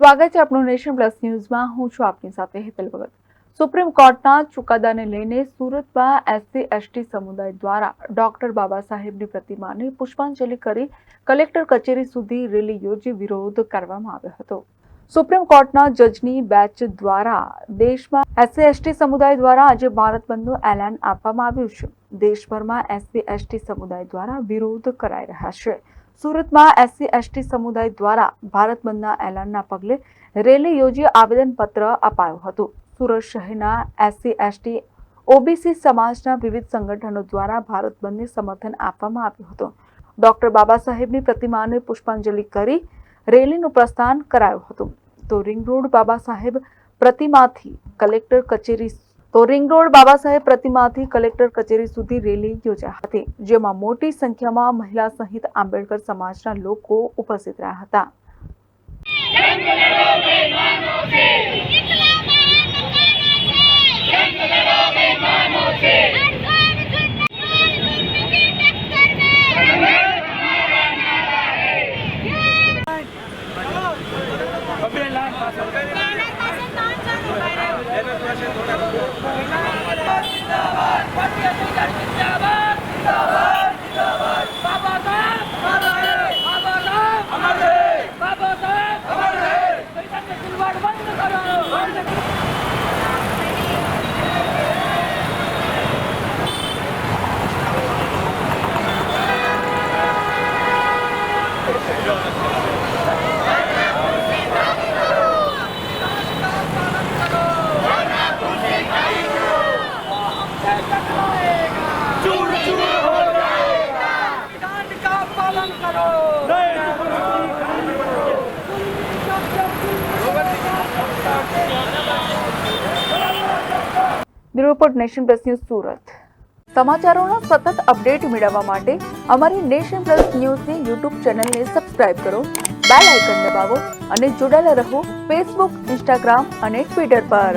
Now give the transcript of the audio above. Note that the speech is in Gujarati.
સ્વાગત છે આપનું નેશન પ્લસ ન્યૂઝમાં। હું છું આપની સાથે હેતલ ભગત। સુપ્રીમ કોર્ટના ચુકાદાને લઈને સુરતમાં એસસી એસટી સમુદાય દ્વારા ડોક્ટર બાબા સાહેબની પ્રતિમાને પુષ્પાંજલિ કરી કલેક્ટર કચેરી સુધી રેલી યોજી વિરોધ કરવામાં આવ્યો હતો। સુપ્રીમ કોર્ટના જજની બેચ દ્વારા દેશમાં એસસી એસટી સમુદાય દ્વારા આજે ભારત બંધનું એલાન આપવામાં આવ્યું છે। દેશભરમાં એસસી એસટી સમુદાય દ્વારા વિરોધ કરાઈ રહ્યા છે। સુરતમાં એસસી એસટી સમુદાય દ્વારા ભારત બંધના એલાનના પગલે રેલી યોજી આવેદનપત્ર અપાયું હતું। સુરત શહેરના એસસી એસટી ઓબીસી સમાજના વિવિધ સંગઠનો દ્વારા ભારત બંધને સમર્થન આપવામાં આવ્યું હતું। ડોક્ટર બાબા સાહેબની પ્રતિમાને પુષ્પાંજલિ કરી રેલીનું પ્રસ્થાન કરાયું હતું। તો ring road Baba Saheb પ્રતિમાથી collector કચેરી સુધી રેલી યોજાઈ હતી, જેમાં મોટી સંખ્યામાં મહિલા સહિત આંબેડકર સમાજના લોકો ઉપસ્થિત રહ્યા હતા। Bureau report nation plus news Surat. સમાચારોના સતત અપડેટ મેળવવા માટે અમારી નેશન પ્લસ ન્યૂઝની યુટ્યુબ ચેનલને સબસ્ક્રાઇબ કરો, બેલ આઇકન દબાવો અને જોડાયેલા રહો ફેસબુક, ઇન્સ્ટાગ્રામ અને ટ્વિટર પર।